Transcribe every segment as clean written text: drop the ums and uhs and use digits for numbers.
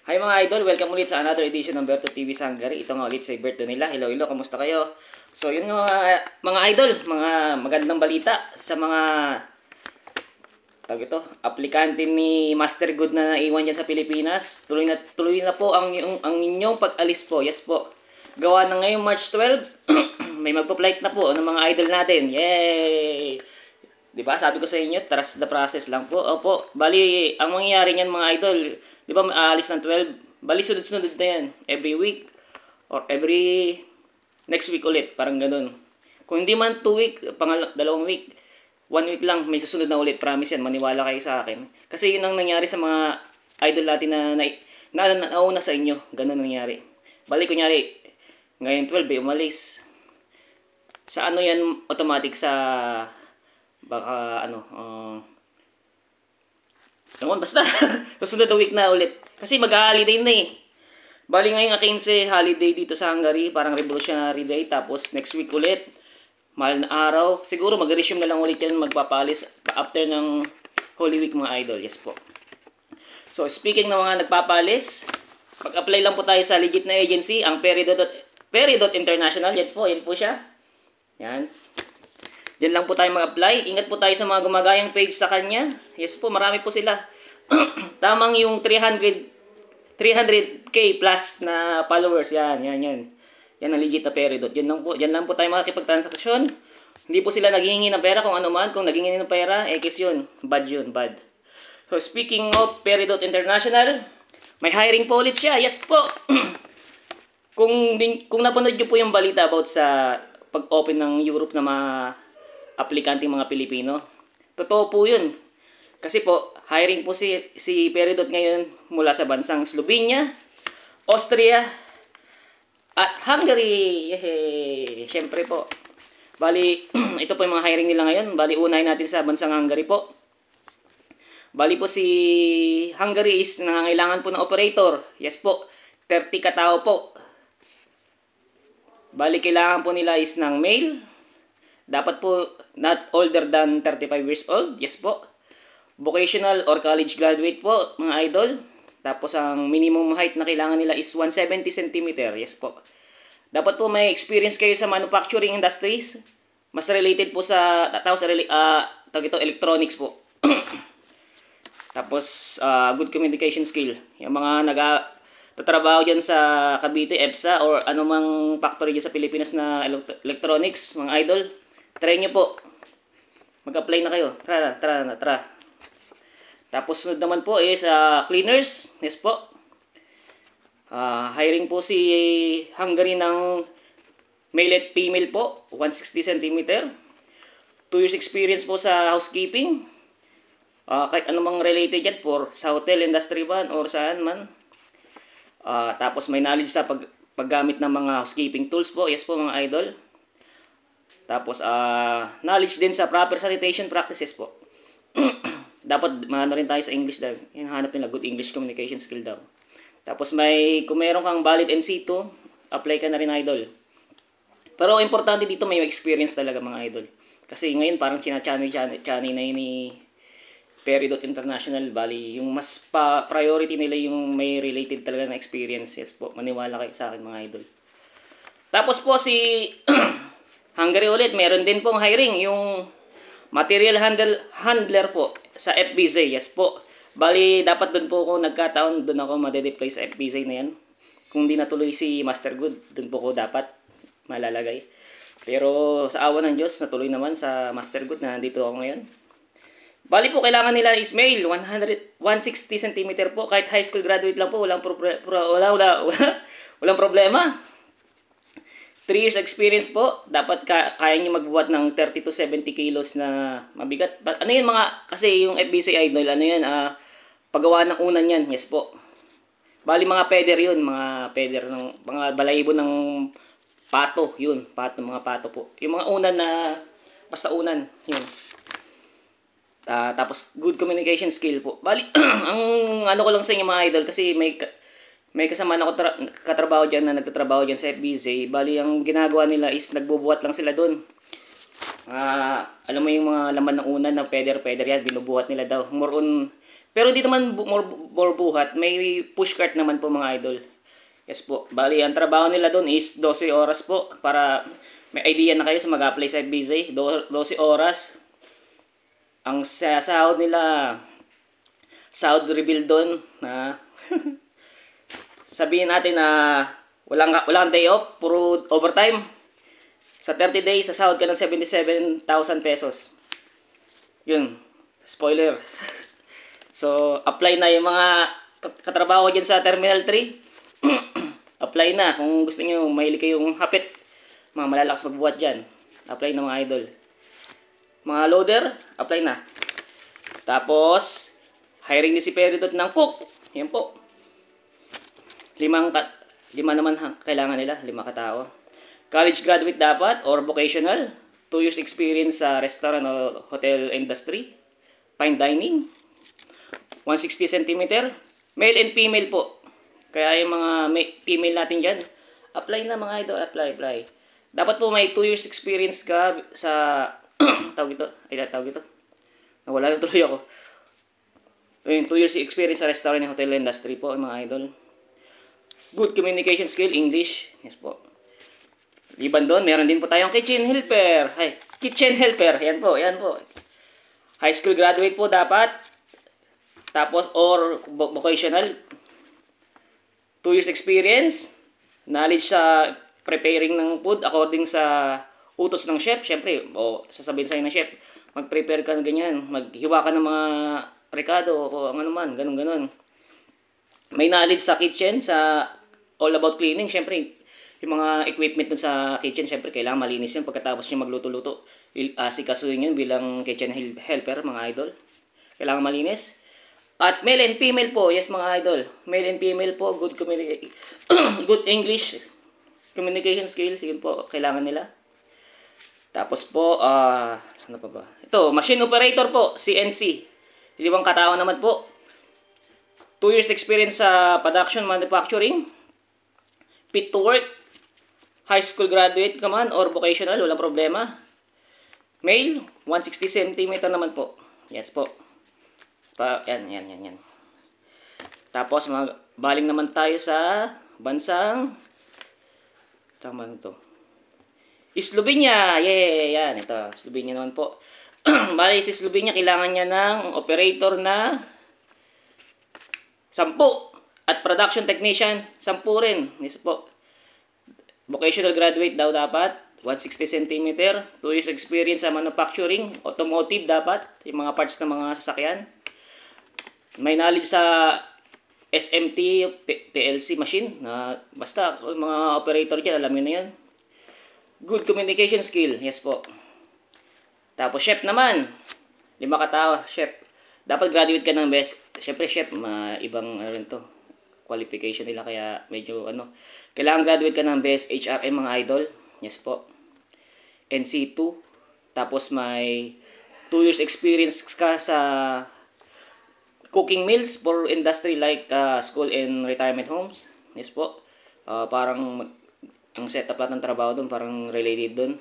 Hi mga idol, welcome ulit sa another edition ng Berto TV sa Hungary. Ito nga ulit sa birthday nila. Hello, kamusta kayo? So yun nga mga idol, mga magandang balita sa mga aplikante ni Master Good na naiwan dyan sa Pilipinas. Tuloy na po ang inyong pag-alis po. Yes po. Gawa na ngayong March 12, may magpa-flight na po ng mga idol natin. Yay! Diba? Sabi ko sa inyo, trust the process lang po. Opo, bali, ang mangyayari niyan mga idol, di ba aalis ng 12? Bali, sunod-sunod na yan. Every week, or every next week ulit. Parang ganun. Kung hindi man 2 week, dalawang week, 1 week lang, may susunod na ulit. Promise yan, maniwala kayo sa akin. Kasi yun ang nangyari sa mga idol natin na nauna sa inyo. Ganun nangyari. Bali, kunyari, ngayon 12, umalis. Sa ano yan, automatic sa baka basta susunod na week na ulit kasi mag-holiday na eh. Bali ngayon 15 holiday dito sa Hungary, parang Revolutionary Day, tapos next week ulit mahal na araw, siguro mag-resume na lang ulit yan, magpapalis after ng Holy Week mga idol. Yes po. So speaking ng mga nagpapalis, pag-apply lang po tayo sa legit na agency, ang Peri.International. Yan po siya. Yan. Diyan lang po tayo mag-apply. Ingat po tayo sa mga gumagayang page sa kanya. Yes po, marami po sila. Tamang yung 300k plus na followers. Yan. Yan ang legit na Peridot. Diyan lang po tayo makikipagtransaksyon. Hindi po sila naghihingi ng pera kung ano man. Kung naghihingi ng pera, ekis yun. Bad yun, bad. So, speaking of Peridot International, may hiring po ulit siya. Yes po. Kung napanood nyo po yung balita about sa pag-open ng Europe na mga aplikante mga Pilipino, totoo po yun. Kasi po, hiring po si Peridot ngayon mula sa bansang Slovenia, Austria, at Hungary. Yehey! Siyempre po. Bali, ito po yung mga hiring nila ngayon. Bali, unahin natin sa bansang Hungary po. Bali po si Hungary is nangangailangan po ng operator. Yes po, 30 katao po. Bali, kailangan po nila is ng male. Dapat po not older than 35 years old. Yes po. Vocational or college graduate po, mga idol. Tapos ang minimum height na kailangan nila is 170 cm. Yes po. Dapat po may experience kayo sa manufacturing industries. Mas related po sa electronics po. Tapos good communication skill. Yung mga tatrabaho dyan sa Cavite, EBSA, or anumang factory dyan sa Pilipinas na electronics, mga idol, try nyo po. Mag-apply na kayo. Tara. Tapos sunod naman po is cleaners. Yes po. Hiring po si Hungary ng male at female po. 160 cm. 2 years experience po sa housekeeping. Kahit anumang related yan po. Sa hotel industry man or saan man. Tapos may knowledge sa paggamit ng mga housekeeping tools po. Yes po mga idol. Tapos knowledge din sa proper sanitation practices po. Dapat maano rin tayo sa English daw. Hinahanap nila good English communication skill daw. Tapos kung meron kang valid NC2, apply ka na rin idol. Pero importante dito may experience talaga mga idol. Kasi ngayon parang chani na yun ni Peridot International. Bali, yung mas priority nila yung may related talaga na experience. Yes po, maniwala kayo sa akin mga idol. Tapos po si Hungary ulit, meron din pong hiring yung material handler po sa FBZ. Yes po. Bali, dapat doon po ako nagkataon, doon ako madedeploy sa FBZ na yan. Kung di natuloy si Master Good, doon po ko dapat malalagay. Pero sa awa ng Diyos, natuloy naman sa Master Good na nandito ako ngayon. Bali po, kailangan nila is male, 160 cm po. Kahit high school graduate lang po, walang problema. 3 years experience po. Dapat kaya nyo magbuhat ng 30 to 70 kilos na mabigat. Ano yun mga, kasi yung FBC idol, ano yan, paggawa ng unan yan. Yes po. Bali mga peder yun, mga balayibo ng pato, yun. Mga pato po. Yung mga unan na, basta unan, yun. Tapos good communication skill po. Bali, ang ano ko lang sa inyo mga idol, kasi may kasama na ako katrabaho dyan na nagtatrabaho dyan sa FBZ. Bali, ang ginagawa nila is nagbubuhat lang sila dun. Alam mo yung mga laman ng unan na peder yan, binubuhat nila daw. More on Pero hindi naman more buhat. May push cart naman po mga idol. Yes po. Bali, ang trabaho nila doon is 12 oras po. Para may idea na kayo sa mag-apply sa FBZ. 12 oras. Ang sahod nila, sahod reveal doon na sabihin natin na walang day off, puro overtime. Sa 30 days, sasahod ka ng 77,000 pesos. Yun. Spoiler. So, apply na yung mga katrabaho dyan sa Terminal 3. Apply na. Kung gusto nyo, mahilig kayong hapit. Mga malalakas magbuhat dyan. Apply na mga idol. Mga loader, apply na. Tapos, hiring ni si Peridot ng cook. Yan po. 5 naman kailangan nila. 5 katao. College graduate dapat or vocational. 2 years experience sa restaurant o hotel industry. Fine dining. 160 cm. Male and female po. Kaya yung mga female natin dyan, apply na mga idol. Apply. Dapat po may 2 years experience ka sa tawag ito. Nawala na tuloy ako. 2 years experience sa restaurant and hotel industry po mga idol. Good communication skill, English. Yes po. Liban doon, meron din po tayong kitchen helper. Kitchen helper. Yan po. High school graduate po dapat. Tapos, or vocational. 2 years experience. Knowledge sa preparing ng food according sa utos ng chef. Siyempre, sasabihin sa'yo ng chef, mag-prepare ka ng ganyan. Maghiwa ka ng mga recado o ano man. Ganun. May knowledge sa kitchen, sa all about cleaning. Siyempre, yung mga equipment dun sa kitchen, siyempre, kailangan malinis yun pagkatapos niya magluto-luto. Asikasuhin yun bilang kitchen helper, mga idol. Kailangan malinis. At male and female po, yes mga idol. Male and female po, good good English communication skills, yun po, kailangan nila. Tapos po, ano pa ba? Ito, machine operator po, CNC. 5 katao naman po. 2 years experience sa production manufacturing. Fit to work. High school graduate ka man or vocational, walang problema. Male, 160 cm naman po. Yes po. Yan. Tapos, baling naman tayo sa bansang tama to. Slovenia. Yan. Ito, Slovenia naman po. Bali, si Slovenia, kailangan niya ng operator na 10. At production technician, 10 rin. Yes po. Vocational graduate daw dapat. 160 cm. 2 years experience sa manufacturing. Automotive dapat. Yung mga parts ng mga sasakyan. May knowledge sa SMT, PLC machine. Basta, mga operator dyan, alam nyo na yan. Good communication skill. Yes po. Tapos, chef naman. 5 katao, chef. Dapat graduate ka ng best. Siyempre, chef, ibang rin to. Qualification nila, kaya medyo, kailangan graduate ka ng best HRM, mga idol. Yes po. NC2. Tapos, may 2 years experience ka sa cooking meals for industry like school and retirement homes. Yes po. Parang ang setup ng trabaho doon parang related doon.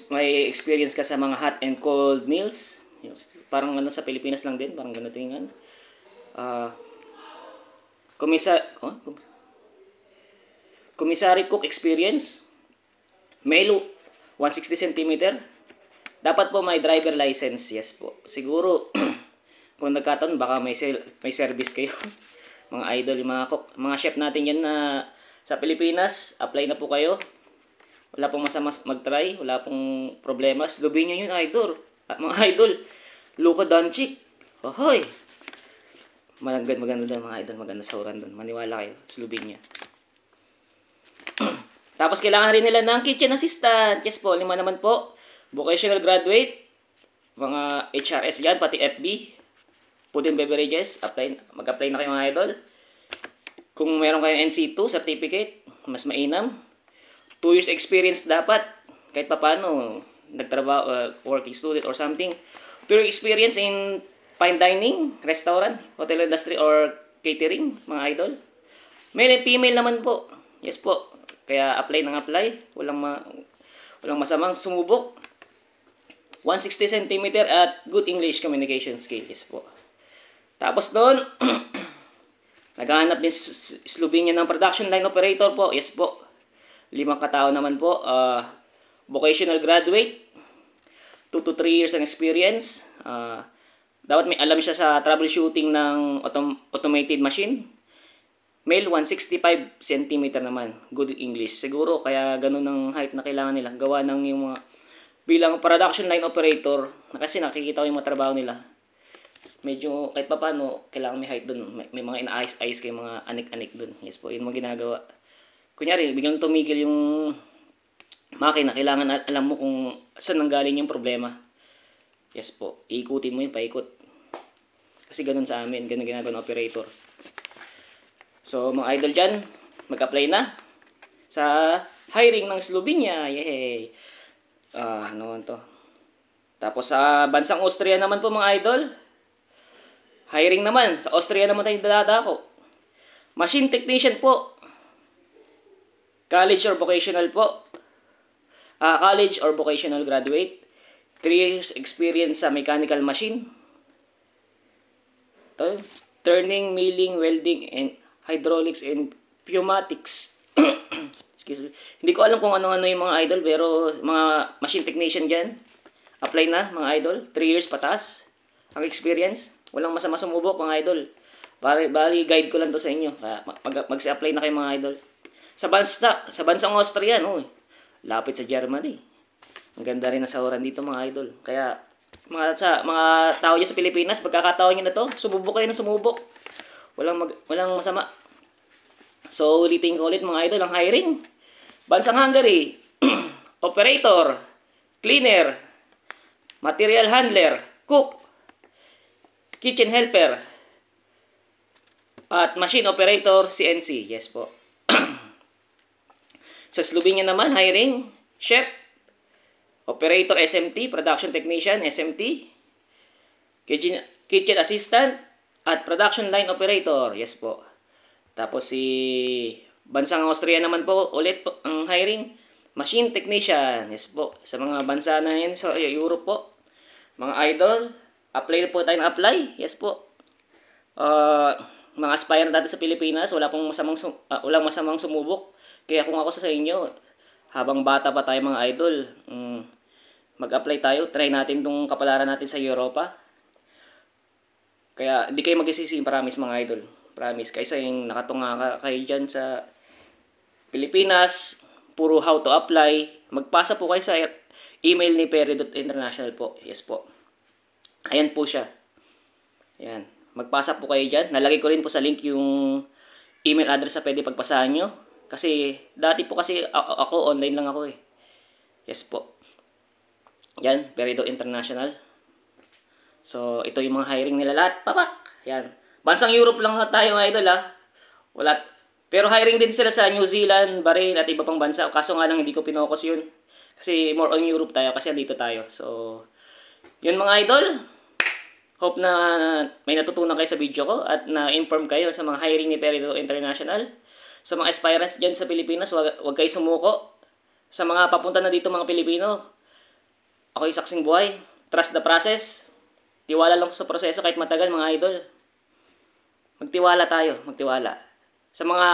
May experience ka sa mga hot and cold meals. Yes. Parang sa Pilipinas lang din, parang ganito yung commissary cook experience. Male 160 cm. Dapat po may driver license. Yes po. Siguro kung nagkataon, baka may service kayo. Mga idol, yung mga chef natin yan na sa Pilipinas, apply na po kayo. Wala pong masama mag-try, wala pong problema. Slovenia yun, idol. Mga idol, Luka Doncic. Ohoy! Maganda doon, mga idol. Maganda sa oran doon. Maniwala kayo, Slovenia. Tapos, kailangan rin nila ng kitchen assistant. Yes po, 5 naman po. Vocational graduate. Mga HRS yan, pati FB. Food and beverages, mag-apply na kayo mga idol. Kung meron kayong NC2 certificate, mas mainam. 2 years experience dapat, kahit pa paano, nagtrabaho, working student or something. 2 years experience in fine dining, restaurant, hotel industry or catering, mga idol. Male and female naman po. Yes po. Kaya apply ng apply. Walang masamang sumubok. 160 cm at good English communication skills po. Tapos doon, naghahanap din Slovenia ng production line operator po. Yes po. 5 katao naman po. Vocational graduate. 2 to 3 years ng experience. Dapat may alam siya sa troubleshooting ng automated machine. Male, 165 cm naman. Good English. Siguro, kaya ganun ang height na kailangan nila. Gawa ng yung mga, bilang production line operator, kasi nakikita ko yung mga trabaho nila. Medyo, kahit pa paano, kailangan may height dun. May mga ina-ayos-ayos kayo, mga anik-anik dun. Yes po, yun mga ginagawa. Kunyari, biglang tumigil yung makina, kailangan alam mo kung saan nanggaling yung problema. Yes po, iikutin mo yung paikot. Kasi ganun sa amin, ganun ginagawa ng operator. So, mga idol dyan, mag-apply na sa hiring ng Slovenia. Yay! Ano to? Tapos sa bansang Austria naman po mga idol, hiring naman. Sa Austria naman tayo dadako. Machine technician po. College or vocational po. College or vocational graduate. 3 years experience sa mechanical machine. Ito, turning, milling, welding, and hydraulics and pneumatics. Excuse me. Hindi ko alam kung ano-ano yung mga idol, pero mga machine technician dyan, apply na mga idol. 3 years patas ang experience. Walang masama sumubok mga idol. Bali guide ko lang to sa inyo. Mag-apply na kayo mga idol. Sa bansang Austria, no? Lapit sa Germany. Ang ganda rin ang sahuran dito mga idol. Kaya mga tao dyan sa Pilipinas, pagkakataon nyo na to, sumubok kayo ng sumubok. Walang masama. So, ulitin ko ulit mga idol, ang hiring. Bansang Hungary, operator, cleaner, material handler, cook, kitchen helper, at machine operator, CNC. Yes po. Sa Slovenia naman, hiring, chef, operator SMT, production technician, SMT, kitchen assistant, at production line operator. Yes po. Tapos si bansang Austria naman po, ulit po, ang hiring, machine technician. Yes po. Sa mga bansa na yan sa Europe po. Mga idol, apply po tayo ng apply. Yes po. Mga aspirant dati sa Pilipinas, walang masamang sumubok. Kaya kung ako sa inyo, habang bata pa tayo mga idol, mag-apply tayo, try natin tong kapalaran natin sa Europa. Kaya hindi kayo magsisisi, promise mga idol. Promise. Kaysa yung nakatunga kayo dyan sa Pilipinas, puro how to apply, magpasa po kayo sa email ni Perry.international po. Yes po. Ayan po siya. Ayan. Magpasa po kayo dyan. Nalagay ko rin po sa link yung email address na pwede pagpasahan nyo. Kasi, dati po kasi ako, online lang ako eh. Yes po. Yan, Perry.international. So, ito yung mga hiring nila lahat. Papak! Yan. Bansang Europe lang tayo mga idol ha. Wala. Pero hiring din sila sa New Zealand, Bahrain at iba pang bansa. Kaso nga lang hindi ko pinokus yun. Kasi more on Europe tayo kasi andito tayo. So, yun mga idol. Hope na may natutunan kayo sa video ko at na-inform kayo sa mga hiring ni Perry International. Sa mga aspirants dyan sa Pilipinas, wag kayo sumuko. Sa mga papunta na dito mga Pilipino, ako'y saksing buhay. Trust the process. Tiwala lang sa proseso kahit matagal mga idol. Magtiwala tayo, magtiwala. Sa mga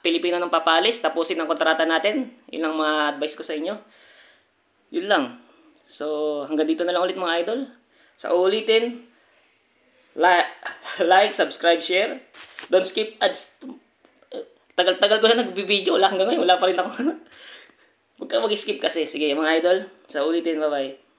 Pilipino ng papalis, tapusin ang kontrata natin. Yun ang mga advice ko sa inyo. Yun lang. So, hanggang dito na lang ulit mga idol. Sa ulitin, like, subscribe, share. Don't skip ads. Tagal-tagal ko na nagbibideo. Hanggang ngayon, wala pa rin ako. Huwag ka mag-skip kasi. Sige mga idol, sa ulitin, bye-bye.